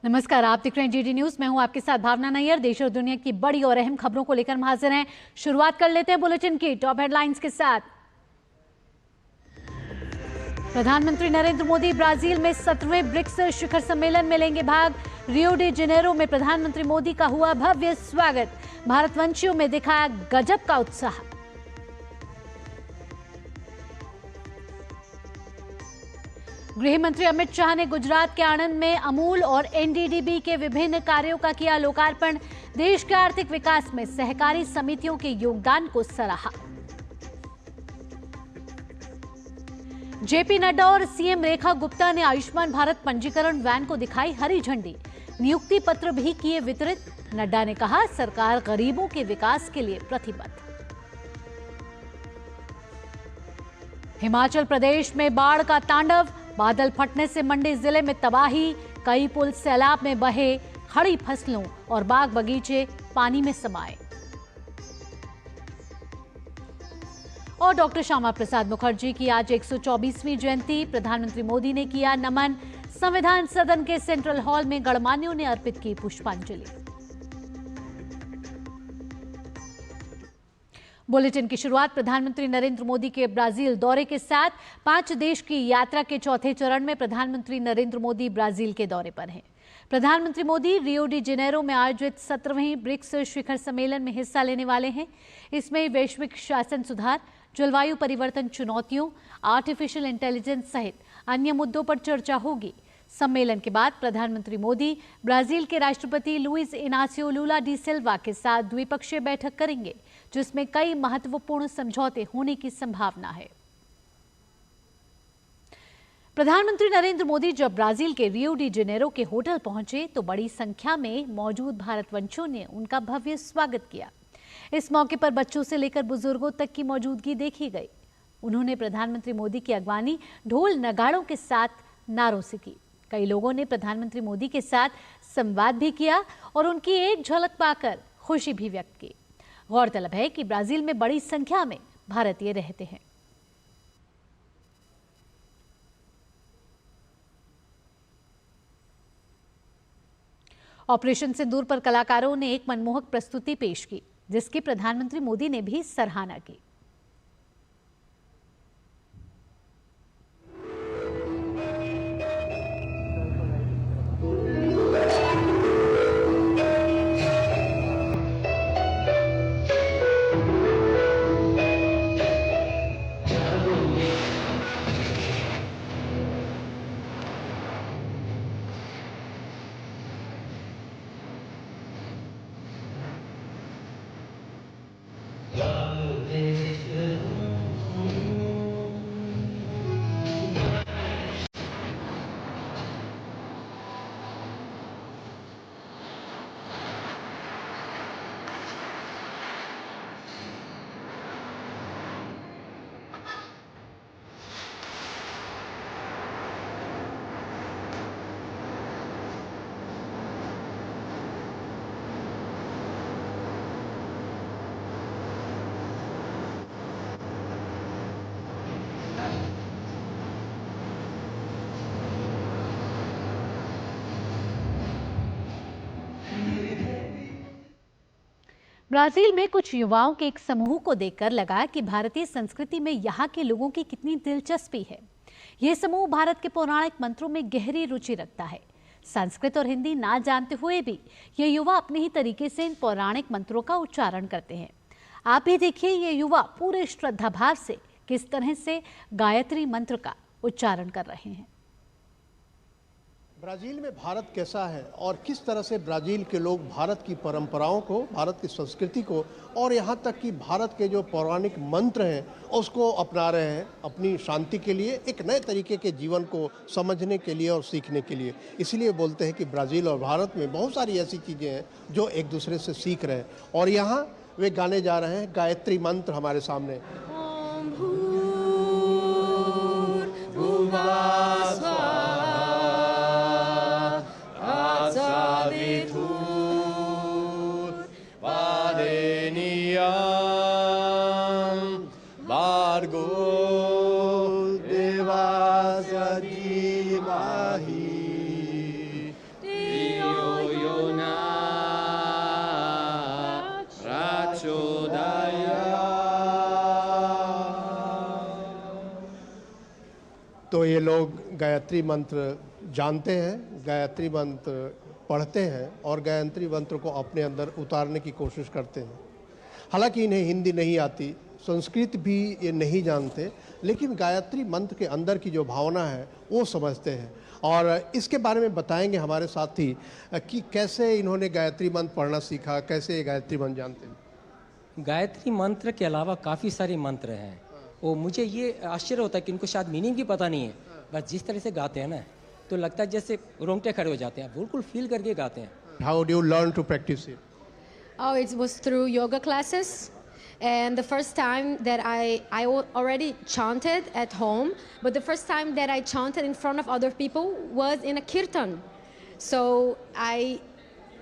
नमस्कार, आप देख रहे हैं जीडी न्यूज। मैं हूं आपके साथ भावना नैयर। देश और दुनिया की बड़ी और अहम खबरों को लेकर हम हाजिर हैं। शुरुआत कर लेते हैं बुलेटिन की टॉप हेडलाइंस के साथ। प्रधानमंत्री नरेंद्र मोदी ब्राजील में 17वें ब्रिक्स शिखर सम्मेलन में लेंगे भाग। रियो डी जेनेरो में प्रधानमंत्री मोदी का हुआ भव्य स्वागत। भारतवंशियों में दिखा गजब का उत्साह। गृह मंत्री अमित शाह ने गुजरात के आणंद में अमूल और एनडीडीबी के विभिन्न कार्यों का किया लोकार्पण। देश के आर्थिक विकास में सहकारी समितियों के योगदान को सराहा। जेपी नड्डा और सीएम रेखा गुप्ता ने आयुष्मान भारत पंजीकरण वैन को दिखाई हरी झंडी। नियुक्ति पत्र भी किए वितरित। नड्डा ने कहा, सरकार गरीबों के विकास के लिए प्रतिबद्ध। हिमाचल प्रदेश में बाढ़ का तांडव। बादल फटने से मंडी जिले में तबाही। कई पुल सैलाब में बहे। खड़ी फसलों और बाग बगीचे पानी में समाये। और डॉक्टर श्यामा प्रसाद मुखर्जी की आज 124वीं जयंती। प्रधानमंत्री मोदी ने किया नमन। संविधान सदन के सेंट्रल हॉल में गणमान्यों ने अर्पित की पुष्पांजलि। बुलेटिन की शुरुआत प्रधानमंत्री नरेंद्र मोदी के ब्राजील दौरे के साथ। 5 देश की यात्रा के चौथे चरण में प्रधानमंत्री नरेंद्र मोदी ब्राजील के दौरे पर हैं। प्रधानमंत्री मोदी रियो डी जेनेरो में आयोजित 17वें ब्रिक्स शिखर सम्मेलन में हिस्सा लेने वाले हैं। इसमें वैश्विक शासन सुधार, जलवायु परिवर्तन चुनौतियों, आर्टिफिशियल इंटेलिजेंस सहित अन्य मुद्दों पर चर्चा होगी। सम्मेलन के बाद प्रधानमंत्री मोदी ब्राजील के राष्ट्रपति लुइस इनासियो लुला डी सिल्वा के साथ द्विपक्षीय बैठक करेंगे, जिसमें कई महत्वपूर्ण समझौते होने की संभावना है। प्रधानमंत्री नरेंद्र मोदी जब ब्राजील के रियो डी जेनेरो के होटल पहुंचे तो बड़ी संख्या में मौजूद भारतवंशियों ने उनका भव्य स्वागत किया। इस मौके पर बच्चों से लेकर बुजुर्गों तक की मौजूदगी देखी गई। उन्होंने प्रधानमंत्री मोदी की अगवानी ढोल नगाड़ों के साथ नारों से की। कई लोगों ने प्रधानमंत्री मोदी के साथ संवाद भी किया और उनकी एक झलक पाकर खुशी भी व्यक्त की। गौरतलब है कि ब्राजील में बड़ी संख्या में भारतीय रहते हैं। ऑपरेशन सिंदूर पर कलाकारों ने एक मनमोहक प्रस्तुति पेश की, जिसकी प्रधानमंत्री मोदी ने भी सराहना की। ब्राजील में कुछ युवाओं के एक समूह को देखकर लगा कि भारतीय संस्कृति में यहाँ के लोगों की कितनी दिलचस्पी है। ये समूह भारत के पौराणिक मंत्रों में गहरी रुचि रखता है। संस्कृत और हिंदी ना जानते हुए भी ये युवा अपने ही तरीके से इन पौराणिक मंत्रों का उच्चारण करते हैं। आप भी देखिए ये युवा पूरे श्रद्धा भाव से किस तरह से गायत्री मंत्र का उच्चारण कर रहे हैं। ब्राजील में भारत कैसा है और किस तरह से ब्राजील के लोग भारत की परंपराओं को, भारत की संस्कृति को और यहाँ तक कि भारत के जो पौराणिक मंत्र हैं उसको अपना रहे हैं अपनी शांति के लिए, एक नए तरीके के जीवन को समझने के लिए और सीखने के लिए। इसलिए बोलते हैं कि ब्राज़ील और भारत में बहुत सारी ऐसी चीज़ें हैं जो एक दूसरे से सीख रहे हैं और यहाँ वे गाने जा रहे हैं गायत्री मंत्र हमारे सामने। Dio तो ये लोग गायत्री मंत्र जानते हैं, गायत्री मंत्र पढ़ते हैं और गायत्री मंत्र को अपने अंदर उतारने की कोशिश करते हैं। हालांकि इन्हें हिंदी नहीं आती, संस्कृत भी ये नहीं जानते, लेकिन गायत्री मंत्र के अंदर की जो भावना है वो समझते हैं। और इसके बारे में बताएंगे हमारे साथी कि कैसे इन्होंने गायत्री मंत्र पढ़ना सीखा, कैसे ये गायत्री मंत्र जानते हैं। गायत्री मंत्र के अलावा काफ़ी सारे मंत्र हैं। वो मुझे ये आश्चर्य होता है कि इनको शायद मीनिंग भी पता नहीं है, बस जिस तरह से गाते हैं ना तो लगता है जैसे रोंगटे खड़े हो जाते हैं, बिल्कुल फील करके गाते हैं। How do you learn to practice it? Oh, it was through yoga classes. And the first time that I already chanted at home, but the first time that I chanted in front of other people was in a kirtan. So I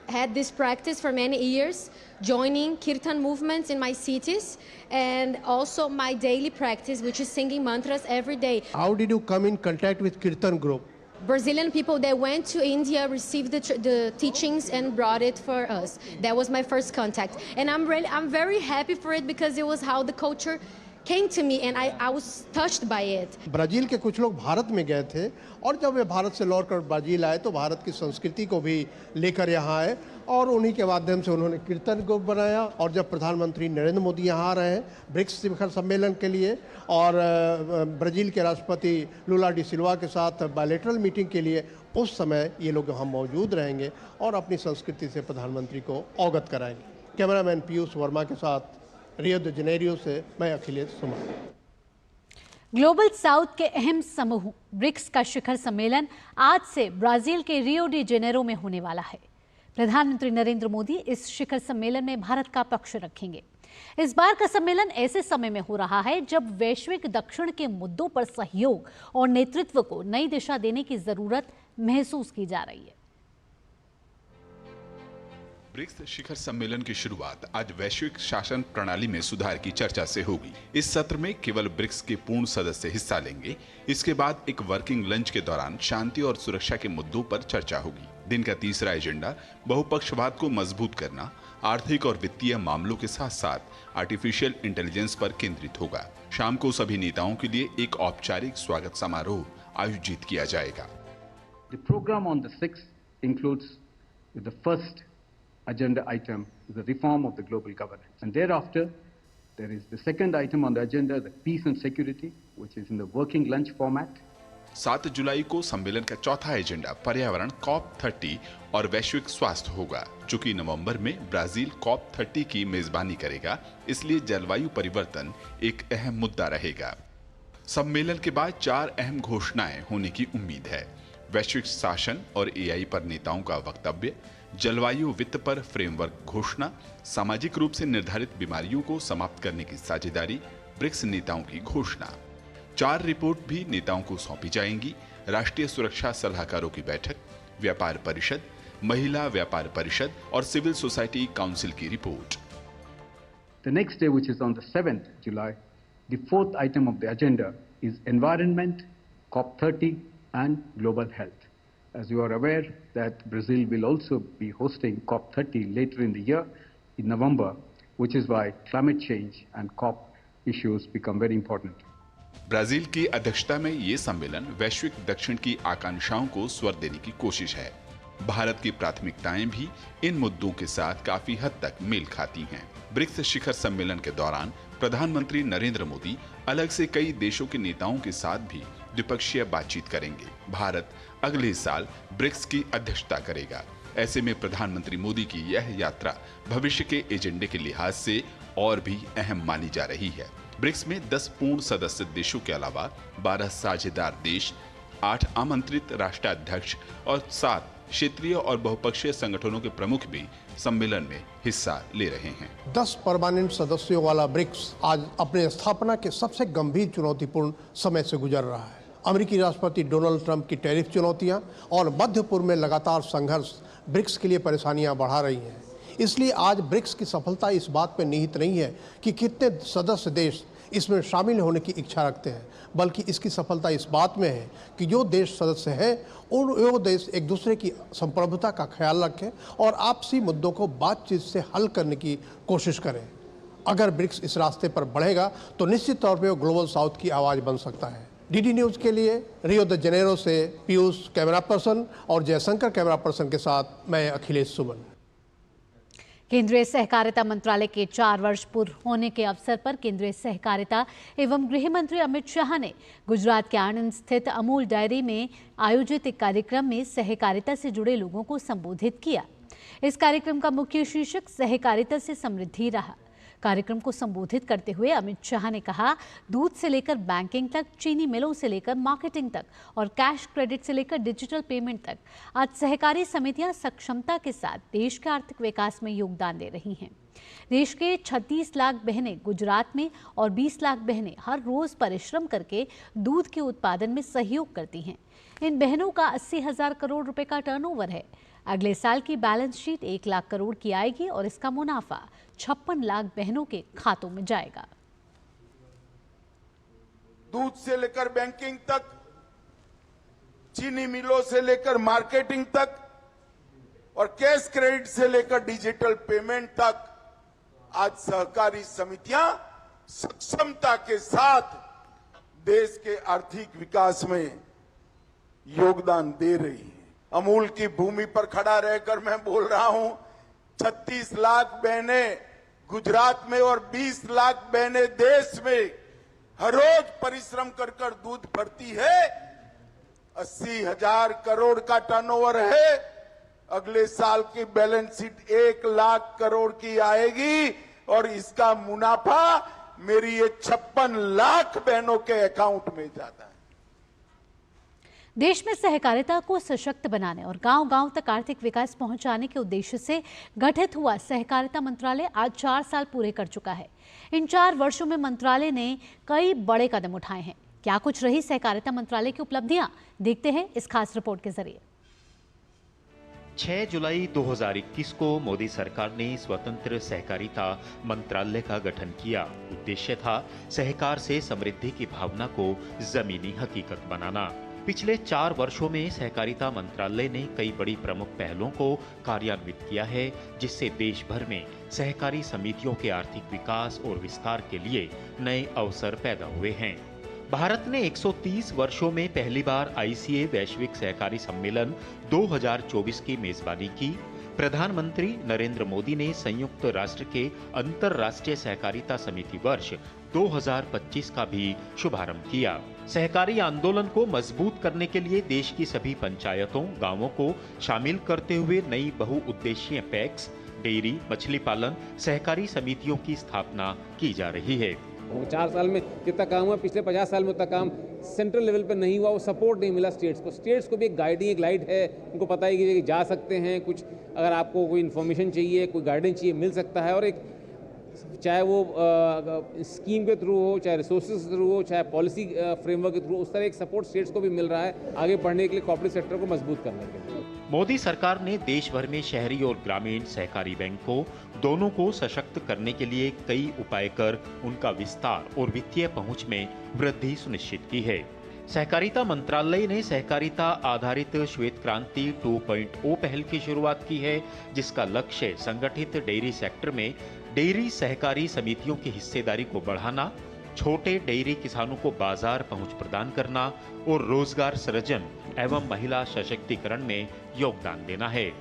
had this practice for many years, joining kirtan movements in my cities, and also my daily practice, which is singing mantras every day. How did you come in contact with kirtan group? Brazilian people that went to India received the teachings and brought it for us. That was my first contact, and I'm very happy for it because it was how the culture came to me, and I was touched by it. Brazil के कुछ लोग भारत में गए थे और जब वे भारत से लौटकर ब्राज़ील आए तो भारत की संस्कृति को भी लेकर यहाँ आए और उन्हीं के माध्यम से उन्होंने कीर्तन ग्रुप बनाया। और जब प्रधानमंत्री नरेंद्र मोदी यहाँ आ रहे हैं ब्रिक्स शिखर सम्मेलन के लिए और ब्राज़ील के राष्ट्रपति लुला डी सिल्वा के साथ बायलैटरल मीटिंग के लिए, उस समय ये लोग यहाँ मौजूद रहेंगे और अपनी संस्कृति से प्रधानमंत्री को अवगत कराएंगे। कैमरामैन पीयूष वर्मा के साथ रियो द जेनेरियो से मैं अखिलेश सुमन। ग्लोबल साउथ के अहम समूह ब्रिक्स का शिखर सम्मेलन आज से ब्राजील के रियो डी जेनेरो में होने वाला है। प्रधानमंत्री नरेंद्र मोदी इस शिखर सम्मेलन में भारत का पक्ष रखेंगे। इस बार का सम्मेलन ऐसे समय में हो रहा है जब वैश्विक दक्षिण के मुद्दों पर सहयोग और नेतृत्व को नई दिशा देने की जरूरत महसूस की जा रही है। ब्रिक्स शिखर सम्मेलन की शुरुआत आज वैश्विक शासन प्रणाली में सुधार की चर्चा से होगी। इस सत्र में केवल ब्रिक्स के पूर्ण सदस्य हिस्सा लेंगे। इसके बाद एक वर्किंग लंच के दौरान शांति और सुरक्षा के मुद्दों पर चर्चा होगी। दिन का तीसरा एजेंडा बहुपक्षवाद को मजबूत करना, आर्थिक और वित्तीय मामलों के साथ साथ आर्टिफिशियल इंटेलिजेंस पर केंद्रित होगा। शाम को सभी नेताओं के लिए एक औपचारिक स्वागत समारोह आयोजित किया जाएगा। The program on the 6th includes the first agenda item, the reform of the global governance. And thereafter, there is the second item on the agenda, the peace and security, which is in the working lunch format. 7 जुलाई को सम्मेलन का चौथा agenda पर्यावरण COP30 और वैश्विक स्वास्थ्य होगा, जो कि नवंबर में ब्राजील COP30 की मेजबानी करेगा। इसलिए जलवायु परिवर्तन एक अहम मुद्दा रहेगा। सम्मेलन के बाद 4 अहम घोषणाएं होने की उम्मीद है। वैश्विक शासन और AI पर नेताओं का वक्तव्य, जलवायु वित्त पर फ्रेमवर्क घोषणा, सामाजिक रूप से निर्धारित बीमारियों को समाप्त करने की साझेदारी, ब्रिक्स नेताओं की घोषणा। 4 रिपोर्ट भी नेताओं को सौंपी जाएंगी। राष्ट्रीय सुरक्षा सलाहकारों की बैठक, व्यापार परिषद, महिला व्यापार परिषद और सिविल सोसाइटी काउंसिल की report. The next day, which is on the 7th July, the fourth item of the agenda is environment, COP30 and global health. As you are aware that Brazil will also be hosting COP30 later in the year in November, which is why climate change and COP issues become very important. Brazil की अध्यक्षता में ये सम्मेलन वैश्विक दक्षिण की आकांक्षाओं को स्वर देने की कोशिश है। भारत की प्राथमिकताएं भी इन मुद्दों के साथ काफी हद तक मेल खाती हैं। ब्रिक्स शिखर सम्मेलन के दौरान प्रधानमंत्री नरेंद्र मोदी अलग से कई देशों के नेताओं के साथ भी द्विपक्षीय बातचीत करेंगे। भारत अगले साल ब्रिक्स की अध्यक्षता करेगा। ऐसे में प्रधानमंत्री मोदी की यह यात्रा भविष्य के एजेंडे के लिहाज से और भी अहम मानी जा रही है। ब्रिक्स में 10 पूर्ण सदस्य देशों के अलावा 12 साझेदार देश, 8 आमंत्रित राष्ट्राध्यक्ष और 7 क्षेत्रीय और बहुपक्षीय संगठनों के प्रमुख भी सम्मेलन में हिस्सा ले रहे हैं। 10 परमानेंट सदस्यों वाला ब्रिक्स आज अपने स्थापना के सबसे गंभीर चुनौतीपूर्ण समय से गुजर रहा है। अमेरिकी राष्ट्रपति डोनाल्ड ट्रंप की टैरिफ चुनौतियां और मध्य पूर्व में लगातार संघर्ष ब्रिक्स के लिए परेशानियां बढ़ा रही हैं। इसलिए आज ब्रिक्स की सफलता इस बात पर निहित नहीं है कि कितने सदस्य देश इसमें शामिल होने की इच्छा रखते हैं, बल्कि इसकी सफलता इस बात में है कि जो देश सदस्य हैं वो देश एक दूसरे की संप्रभुता का ख्याल रखें और आपसी मुद्दों को बातचीत से हल करने की कोशिश करें। अगर ब्रिक्स इस रास्ते पर बढ़ेगा तो निश्चित तौर पर वो ग्लोबल साउथ की आवाज़ बन सकता है। डीडी न्यूज के लिए रियो द जेनेरो से पीयूष कैमरा पर्सन और जयशंकर कैमरा पर्सन के साथ मैं अखिलेश सुमन। केंद्रीय सहकारिता मंत्रालय के 4 वर्ष पूर्ण होने के अवसर पर केंद्रीय सहकारिता एवं गृह मंत्री अमित शाह ने गुजरात के आणंद स्थित अमूल डेयरी में आयोजित एक कार्यक्रम में सहकारिता से जुड़े लोगों को संबोधित किया। इस कार्यक्रम का मुख्य शीर्षक सहकारिता से समृद्धि रहा। कार्यक्रम को संबोधित करते हुए अमित शाह ने कहा, दूध से लेकर बैंकिंग तक, चीनी मिलों से लेकर मार्केटिंग तक और कैश क्रेडिट से लेकर डिजिटल पेमेंट तक आज सहकारी समितियां सक्षमता के साथ देश के आर्थिक विकास में योगदान दे रही हैं। देश के 36 लाख बहनें गुजरात में और 20 लाख बहनें हर रोज परिश्रम करके दूध के उत्पादन में सहयोग करती हैं। इन बहनों का 80,000 करोड़ रुपए का टर्नओवर है। अगले साल की बैलेंस शीट 1 लाख करोड़ की आएगी और इसका मुनाफा 56 लाख बहनों के खातों में जाएगा। दूध से लेकर बैंकिंग तक, चीनी मिलों से लेकर मार्केटिंग तक और कैश क्रेडिट से लेकर डिजिटल पेमेंट तक आज सहकारी समितियां सक्षमता के साथ देश के आर्थिक विकास में योगदान दे रही है। अमूल की भूमि पर खड़ा रहकर मैं बोल रहा हूं, 36 लाख बहनें गुजरात में और 20 लाख बहनें देश में हर रोज परिश्रम कर कर दूध भरती है। 80,000 करोड़ का टर्नओवर है। अगले साल की बैलेंस शीट 1 लाख करोड़ की आएगी और इसका मुनाफा मेरी ये 56 लाख बहनों के अकाउंट में जाता है। देश में सहकारिता को सशक्त बनाने और गांव-गांव तक आर्थिक विकास पहुंचाने के उद्देश्य से गठित हुआ सहकारिता मंत्रालय आज 4 साल पूरे कर चुका है। इन 4 वर्षों में मंत्रालय ने कई बड़े कदम उठाए हैं। क्या कुछ रही सहकारिता मंत्रालय की उपलब्धियां, देखते हैं इस खास रिपोर्ट के जरिए। 6 जुलाई 2021 को मोदी सरकार ने स्वतंत्र सहकारिता मंत्रालय का गठन किया। उद्देश्य था सहकार से समृद्धि की भावना को जमीनी हकीकत बनाना। पिछले 4 वर्षों में सहकारिता मंत्रालय ने कई बड़ी प्रमुख पहलों को कार्यान्वित किया है, जिससे देश भर में सहकारी समितियों के आर्थिक विकास और विस्तार के लिए नए अवसर पैदा हुए हैं। भारत ने 130 वर्षों में पहली बार ICA वैश्विक सहकारी सम्मेलन 2024 की मेजबानी की। प्रधानमंत्री नरेंद्र मोदी ने संयुक्त राष्ट्र के अंतर्राष्ट्रीय सहकारिता समिति वर्ष 2025 का भी शुभारंभ किया। सहकारी आंदोलन को मजबूत करने के लिए देश की सभी पंचायतों, गांवों को शामिल करते हुए नई बहुउद्देशीय पैक्स, डेयरी, मछली पालन सहकारी समितियों की स्थापना की जा रही है। 4 साल में जितना काम हुआ, पिछले 50 साल में उतना काम सेंट्रल लेवल पर नहीं हुआ। वो सपोर्ट नहीं मिला स्टेट्स को। स्टेट्स को भी एक गाइडिंग, एक लाइट है, उनको पता है कि जा सकते हैं, कुछ अगर आपको कोई इन्फॉर्मेशन चाहिए, कोई गाइडेंस चाहिए, मिल सकता है। और एक चाहे वो स्कीम के थ्रू हो, चाहे रिसोर्सेज के थ्रू हो, चाहे पॉलिसी फ्रेमवर्क के थ्रू, उस तरह एक सपोर्ट स्टेट्स को भी मिल रहा है आगे बढ़ने के लिए, कॉर्पोरेट सेक्टर को मजबूत करने के लिए। मोदी सरकार ने देश भर में शहरी और ग्रामीण सहकारी बैंकों दोनों को सशक्त करने के लिए कई उपाय कर उनका विस्तार और वित्तीय पहुंच में वृद्धि सुनिश्चित की है। सहकारिता मंत्रालय ने सहकारिता आधारित श्वेत क्रांति 2.0 पहल की शुरुआत की है, जिसका लक्ष्य संगठित डेयरी सेक्टर में डेयरी सहकारी समितियों की हिस्सेदारी को बढ़ाना, छोटे डेयरी किसानों को बाजार पहुंच प्रदान करना और रोजगार सृजन एवं महिला सशक्तिकरण में योगदान देना है।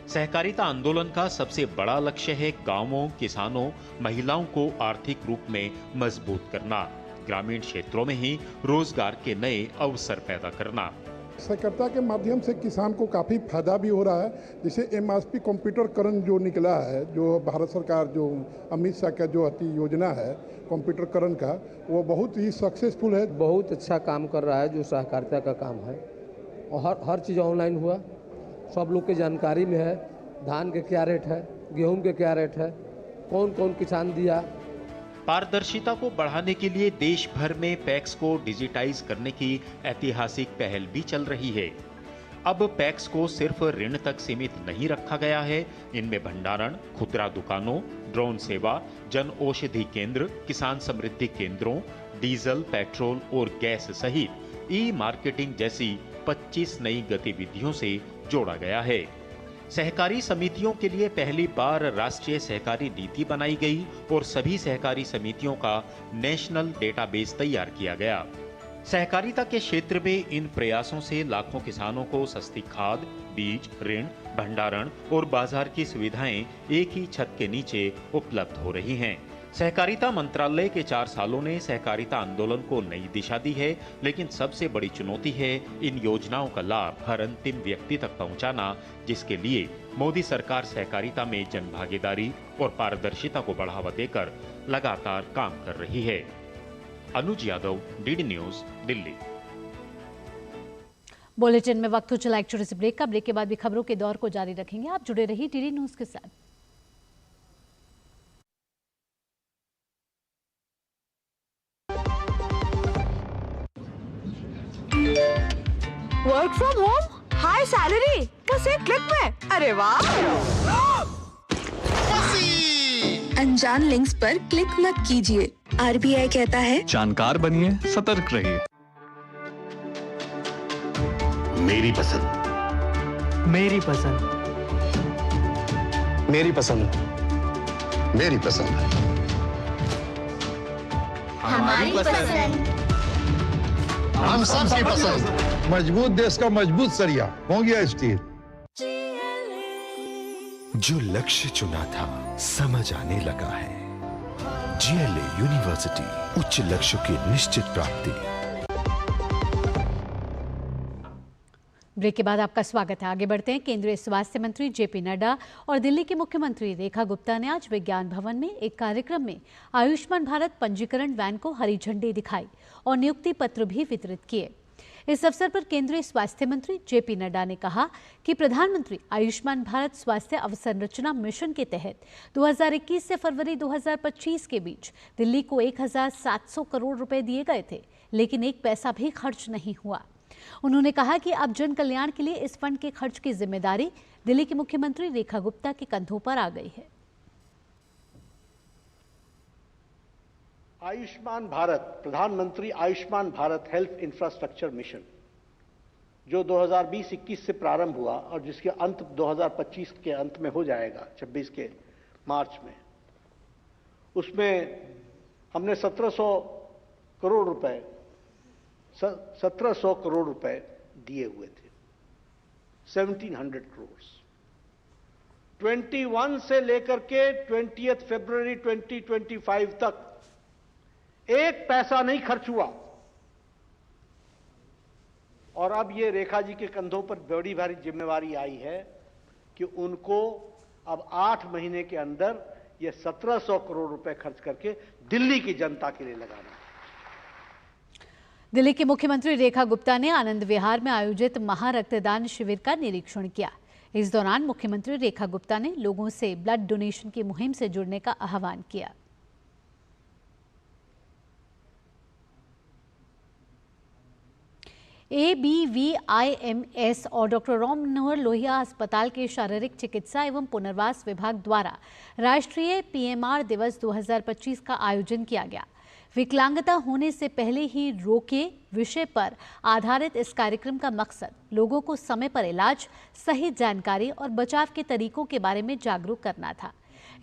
सहकारिता आंदोलन का सबसे बड़ा लक्ष्य है गांवों, किसानों, महिलाओं को आर्थिक रूप में मजबूत करना, ग्रामीण क्षेत्रों में ही रोजगार के नए अवसर पैदा करना। सहकारिता के माध्यम से किसान को काफ़ी फायदा भी हो रहा है। जैसे MSP कंप्यूटरकरण जो निकला है, जो भारत सरकार, जो अमित शाह का जो अति योजना है कंप्यूटरकरण का, वो बहुत ही सक्सेसफुल है। बहुत अच्छा काम कर रहा है जो सहकारिता का काम है, और हर चीज़ ऑनलाइन हुआ, सब लोग के जानकारी में है। धान के क्या रेट है, गेहूँ के क्या रेट है, कौन कौन किसान दिया। पारदर्शिता को बढ़ाने के लिए देश भर में पैक्स को डिजिटाइज करने की ऐतिहासिक पहल भी चल रही है। अब पैक्स को सिर्फ ऋण तक सीमित नहीं रखा गया है। इनमें भंडारण, खुदरा दुकानों, ड्रोन सेवा, जन औषधि केंद्र, किसान समृद्धि केंद्रों, डीजल, पेट्रोल और गैस सहित ई-मार्केटिंग जैसी 25 नई गतिविधियों से जोड़ा गया है। सहकारी समितियों के लिए पहली बार राष्ट्रीय सहकारी नीति बनाई गई और सभी सहकारी समितियों का नेशनल डेटाबेस तैयार किया गया। सहकारिता के क्षेत्र में इन प्रयासों से लाखों किसानों को सस्ती खाद, बीज, ऋण, भंडारण और बाजार की सुविधाएं एक ही छत के नीचे उपलब्ध हो रही हैं। सहकारिता मंत्रालय के 4 सालों ने सहकारिता आंदोलन को नई दिशा दी है, लेकिन सबसे बड़ी चुनौती है इन योजनाओं का लाभ हर अंतिम व्यक्ति तक पहुंचाना, जिसके लिए मोदी सरकार सहकारिता में जनभागीदारी और पारदर्शिता को बढ़ावा देकर लगातार काम कर रही है। Anuj Yadav, DD news, Delhi. Bulletin में वक्त हो चला एक छोटे से ब्रेक का। ब्रेक के बाद भी खबरों के दौर को जारी रखेंगे। आप जुड़े रहिए डीडी न्यूज के साथ। Work from home, high salary, बस एक क्लिक में। अरे वाह! अनजान लिंक्स पर क्लिक मत कीजिए। आरबीआई कहता है जानकार बनिए, सतर्क रहिए। मेरी पसंद, मेरी पसंद, मेरी पसंद, मेरी पसंद, हमारी पसंद, हम सबकी पसंद। मजबूत देश का मजबूत सरिया हो गया स्टील। जो लक्ष्य चुना था समझ आने लगा है। जीएलए यूनिवर्सिटी, उच्च लक्ष्य की निश्चित प्राप्ति। ब्रेक के बाद आपका स्वागत है। आगे बढ़ते हैं। केंद्रीय स्वास्थ्य मंत्री जेपी नड्डा और दिल्ली की मुख्यमंत्री रेखा गुप्ता ने आज विज्ञान भवन में एक कार्यक्रम में आयुष्मान भारत पंजीकरण वैन को हरी झंडी दिखाई और नियुक्ति पत्र भी वितरित किए। इस अवसर पर केंद्रीय स्वास्थ्य मंत्री जेपी नड्डा ने कहा कि प्रधानमंत्री आयुष्मान भारत स्वास्थ्य अवसंरचना मिशन के तहत 2021 से फरवरी 2025 के बीच दिल्ली को 1700 करोड़ रुपए दिए गए थे, लेकिन एक पैसा भी खर्च नहीं हुआ। उन्होंने कहा कि अब जन कल्याण के लिए इस फंड के खर्च की जिम्मेदारी दिल्ली की मुख्यमंत्री रेखा गुप्ता के कंधों पर आ गई है। आयुष्मान भारत, प्रधानमंत्री Ayushman Bharat health infrastructure mission, जो 2020-21 से प्रारंभ हुआ और जिसके अंत 2025 के अंत में हो जाएगा, 26 के मार्च में, उसमें हमने 1700 करोड़ रुपए दिए हुए थे। 1700 करोड़ 21 से लेकर के 20 फरवरी 2025 तक एक पैसा नहीं खर्च हुआ। और अब ये रेखा जी के कंधों पर बड़ी भारी जिम्मेवारी आई है कि उनको अब 8 महीने के अंदर ये 1700 करोड़ रुपए खर्च करके दिल्ली की जनता के लिए लगाना है। दिल्ली की मुख्यमंत्री रेखा गुप्ता ने आनंद विहार में आयोजित महारक्तदान शिविर का निरीक्षण किया। इस दौरान मुख्यमंत्री रेखा गुप्ता ने लोगों से ब्लड डोनेशन की मुहिम से जुड़ने का आह्वान किया। ABVIMS और डॉक्टर राम मनोहर लोहिया अस्पताल के शारीरिक चिकित्सा एवं पुनर्वास विभाग द्वारा राष्ट्रीय PMR दिवस 2025 का आयोजन किया गया। विकलांगता होने से पहले ही रोके विषय पर आधारित इस कार्यक्रम का मकसद लोगों को समय पर इलाज, सही जानकारी और बचाव के तरीकों के बारे में जागरूक करना था।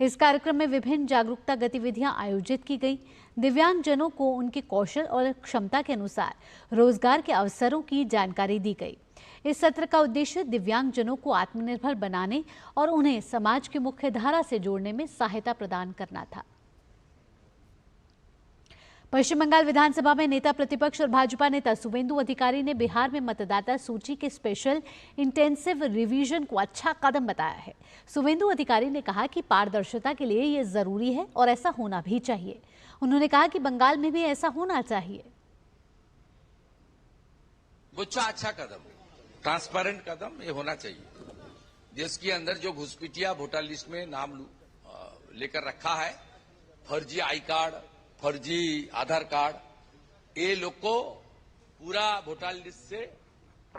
इस कार्यक्रम में विभिन्न जागरूकता गतिविधियां आयोजित की गई। दिव्यांगजनों को उनके कौशल और क्षमता के अनुसार रोजगार के अवसरों की जानकारी दी गई। इस सत्र का उद्देश्य दिव्यांगजनों को आत्मनिर्भर बनाने और उन्हें समाज की मुख्य धारा से जोड़ने में सहायता प्रदान करना था। पश्चिम बंगाल विधानसभा में नेता प्रतिपक्ष और भाजपा नेता शुवेंदु अधिकारी ने बिहार में मतदाता सूची के स्पेशल इंटेंसिव रिवीजन को अच्छा कदम बताया है। शुवेंदु अधिकारी ने कहा कि पारदर्शिता के लिए ये जरूरी है और ऐसा होना भी चाहिए। उन्होंने कहा कि बंगाल में भी ऐसा होना चाहिए। अच्छा कदम, ट्रांसपेरेंट कदम ये होना चाहिए। देश के अंदर जो घुसपैठिया वोटर लिस्ट में नाम लेकर रखा है, फर्जी आई कार्ड, फर्जी आधार कार्ड, ये लोग को पूरा वोटर लिस्ट से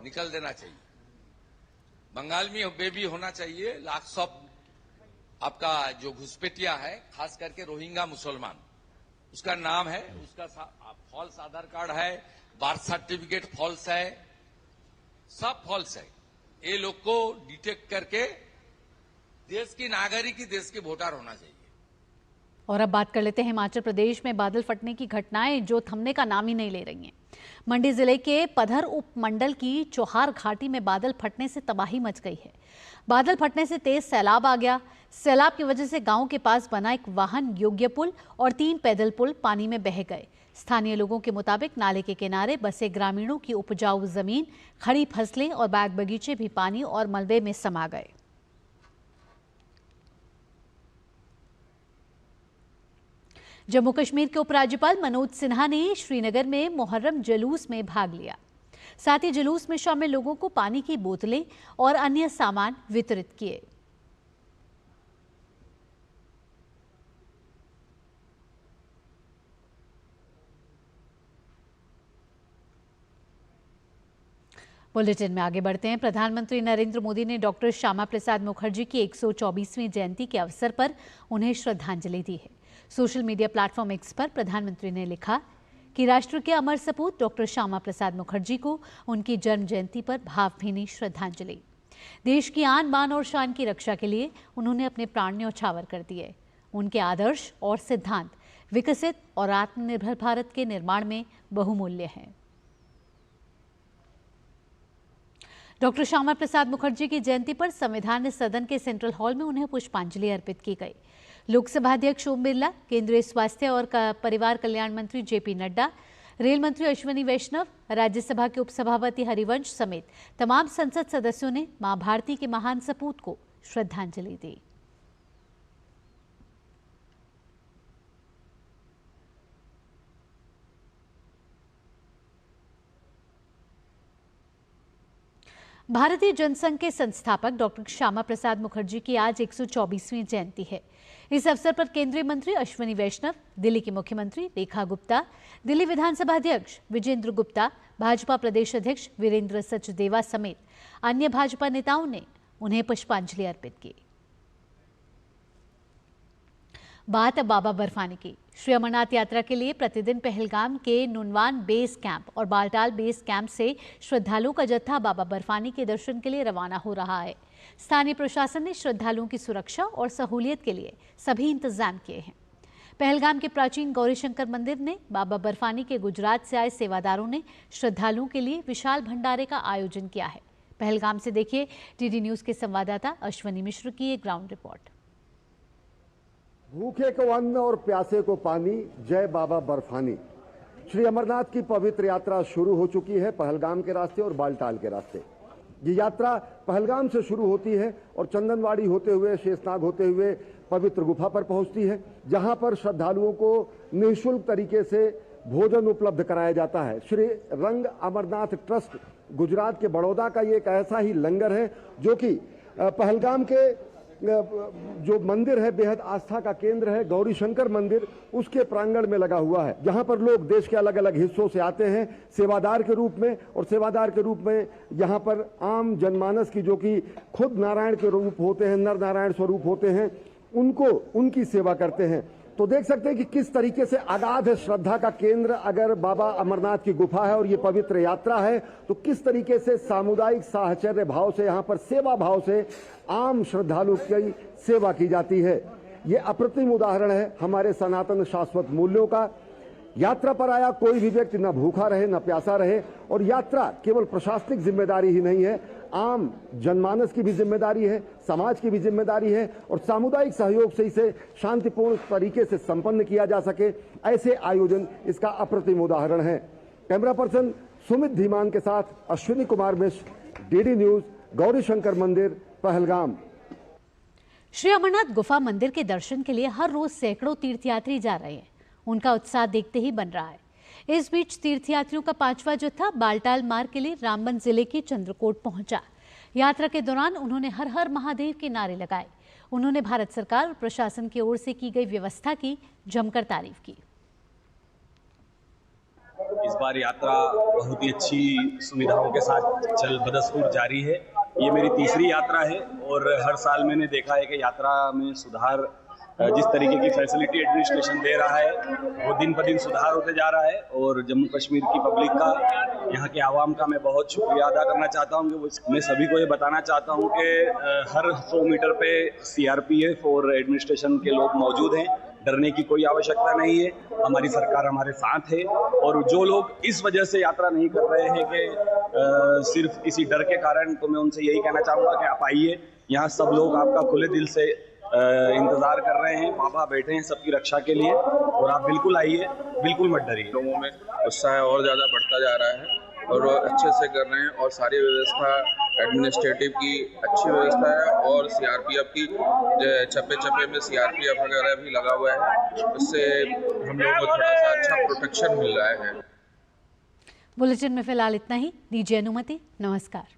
निकल देना चाहिए। बंगाल में भी होना चाहिए। लाख आपका जो घुसपैठिया है, खास करके रोहिंग्या मुसलमान, उसका नाम है, उसका फॉल्स आधार कार्ड है, बर्थ सर्टिफिकेट फॉल्स है, सब फॉल्स है। ये लोग को डिटेक्ट करके देश की नागरिक, देश के वोटर होना चाहिए। और अब बात कर लेते हैं हिमाचल प्रदेश में बादल फटने की घटनाएं जो थमने का नाम ही नहीं ले रही हैं। मंडी जिले के पधर उपमंडल की चौहार घाटी में बादल फटने से तबाही मच गई है। बादल फटने से तेज सैलाब आ गया। सैलाब की वजह से गांव के पास बना एक वाहन योग्य पुल और 3 पैदल पुल पानी में बह गए। स्थानीय लोगों के मुताबिक नाले के किनारे बसे ग्रामीणों की उपजाऊ जमीन, खड़ी फसलें और बाग बगीचे भी पानी और मलबे में समा गए। जम्मू कश्मीर के उपराज्यपाल मनोज सिन्हा ने श्रीनगर में मुहर्रम जुलूस में भाग लिया। साथ ही जुलूस में शामिल लोगों को पानी की बोतलें और अन्य सामान वितरित किए। बुलेटिन में आगे बढ़ते हैं। प्रधानमंत्री नरेंद्र मोदी ने डॉक्टर श्यामा प्रसाद मुखर्जी की 124वीं जयंती के अवसर पर उन्हें श्रद्धांजलि दी है। सोशल मीडिया प्लेटफॉर्म एक्स पर प्रधानमंत्री ने लिखा कि राष्ट्र के अमर सपूत डॉक्टर श्यामा प्रसाद मुखर्जी को उनकी जन्म जयंती पर भावभीनी श्रद्धांजलि। देश की आन बान और शान की रक्षा के लिए उन्होंने अपने प्राण न्यौछावर कर दिए। उनके आदर्श और सिद्धांत विकसित और आत्मनिर्भर भारत के निर्माण में बहुमूल्य हैं। डॉक्टर श्यामा प्रसाद मुखर्जी की जयंती पर संविधान सदन के सेंट्रल हॉल में उन्हें पुष्पांजलि अर्पित की गई। लोकसभा अध्यक्ष ओम बिरला, केंद्रीय स्वास्थ्य और परिवार कल्याण मंत्री जेपी नड्डा, रेल मंत्री अश्विनी वैष्णव, राज्यसभा के उपसभापति हरिवंश समेत तमाम संसद सदस्यों ने मां भारती के महान सपूत को श्रद्धांजलि दी। भारतीय जनसंघ के संस्थापक डॉक्टर श्यामा प्रसाद मुखर्जी की आज 124वीं जयंती है। इस अवसर पर केंद्रीय मंत्री अश्विनी वैष्णव, दिल्ली की मुख्यमंत्री रेखा गुप्ता, दिल्ली विधानसभा अध्यक्ष विजेंद्र गुप्ता, भाजपा प्रदेश अध्यक्ष वीरेंद्र सचदेवा समेत अन्य भाजपा नेताओं ने उन्हें पुष्पांजलि अर्पित की। बात अब बाबा बर्फानी की। श्री अमरनाथ यात्रा के लिए प्रतिदिन पहलगाम के नुनवान बेस कैंप और बालटाल बेस कैंप से श्रद्धालुओं का जत्था बाबा बर्फानी के दर्शन के लिए रवाना हो रहा है। स्थानीय प्रशासन ने श्रद्धालुओं की सुरक्षा और सहूलियत के लिए सभी इंतजाम किए हैं। पहलगाम के प्राचीन गौरीशंकर मंदिर ने बाबा बर्फानी के गुजरात से आए सेवादारों ने श्रद्धालुओं के लिए विशाल भंडारे का आयोजन किया है। पहलगाम से देखिए डीडी न्यूज के संवाददाता अश्वनी मिश्र की एक ग्राउंड रिपोर्ट। भूखे को अन्न और प्यासे को पानी, जय बाबा बर्फानी। श्री अमरनाथ की पवित्र यात्रा शुरू हो चुकी है पहलगाम के रास्ते और बालटाल के रास्ते। ये यात्रा पहलगाम से शुरू होती है और चंदनवाड़ी होते हुए, शेषनाग होते हुए पवित्र गुफा पर पहुंचती है, जहां पर श्रद्धालुओं को निःशुल्क तरीके से भोजन उपलब्ध कराया जाता है। श्री रंग अमरनाथ ट्रस्ट गुजरात के बड़ौदा का ये एक ऐसा ही लंगर है जो कि पहलगाम के जो मंदिर है, बेहद आस्था का केंद्र है, गौरी शंकर मंदिर, उसके प्रांगण में लगा हुआ है, जहां पर लोग देश के अलग अलग हिस्सों से आते हैं सेवादार के रूप में, और सेवादार के रूप में यहां पर आम जनमानस की, जो कि खुद नारायण के रूप होते हैं, नर नारायण स्वरूप होते हैं, उनको उनकी सेवा करते हैं। तो देख सकते हैं कि किस तरीके से अगाध श्रद्धा का केंद्र अगर बाबा अमरनाथ की गुफा है और ये पवित्र यात्रा है, तो किस तरीके से सामुदायिक साहचर्य भाव से, यहाँ पर सेवा भाव से आम श्रद्धालु की सेवा की जाती है। ये अप्रतिम उदाहरण है हमारे सनातन शाश्वत मूल्यों का। यात्रा पर आया कोई भी व्यक्ति न भूखा रहे न प्यासा रहे, और यात्रा केवल प्रशासनिक जिम्मेदारी ही नहीं है, आम जनमानस की भी जिम्मेदारी है, समाज की भी जिम्मेदारी है, और सामुदायिक सहयोग से इसे शांतिपूर्ण तरीके से संपन्न किया जा सके, ऐसे आयोजन इसका अप्रतिम उदाहरण है। कैमरा पर्सन सुमित धीमान के साथ अश्विनी कुमार मिश्र, डीडी न्यूज, गौरी शंकर मंदिर, पहलगाम। श्री अमरनाथ गुफा मंदिर के दर्शन के लिए हर रोज सैकड़ों तीर्थयात्री जा रहे हैं। उनका उत्साह देखते ही बन रहा है। इस बीच तीर्थयात्रियों का 5वां जत्था बालटाल मार्ग के लिए रामबन जिले के चंद्रकोट पहुंचा। यात्रा के दौरान उन्होंने हर हर महादेव के नारे लगाए। उन्होंने भारत सरकार और प्रशासन की ओर से की गई व्यवस्था की जमकर तारीफ की। इस बार यात्रा बहुत ही अच्छी सुविधाओं के साथ चल बदस्तूर जारी है। ये मेरी तीसरी यात्रा है और हर साल मैंने देखा है कि यात्रा में सुधार, जिस तरीके की फैसिलिटी एडमिनिस्ट्रेशन दे रहा है वो दिन ब दिन सुधार होते जा रहा है। और जम्मू कश्मीर की पब्लिक का, यहाँ के आवाम का मैं बहुत शुक्रिया अदा करना चाहता हूँ कि मैं सभी को ये बताना चाहता हूँ कि हर 100 मीटर पे CRPF और एडमिनिस्ट्रेशन के लोग मौजूद हैं। डरने की कोई आवश्यकता नहीं है। हमारी सरकार हमारे साथ है और जो लोग इस वजह से यात्रा नहीं कर रहे हैं कि सिर्फ किसी डर के कारण, तो मैं उनसे यही कहना चाहूँगा कि आप आइए। यहाँ सब लोग आपका खुले दिल से इंतजार कर रहे हैं, बाबा बैठे हैं सबकी रक्षा के लिए, और आप बिल्कुल आइए, बिल्कुल मत डरिए। लोगों में उत्साह और ज़्यादा बढ़ता जा रहा है और वो अच्छे से कर रहे हैं और सारी व्यवस्था एडमिनिस्ट्रेटिव की अच्छी व्यवस्था है और सीआरपीएफ की चप्पे चप्पे में सीआरपीएफ वगैरह भी लगा हुआ है, उससे हम लोगों को थोड़ा सा अच्छा प्रोटेक्शन मिल रहा है। बुलेटिन में फिलहाल इतना ही, दीजिए अनुमति, नमस्कार।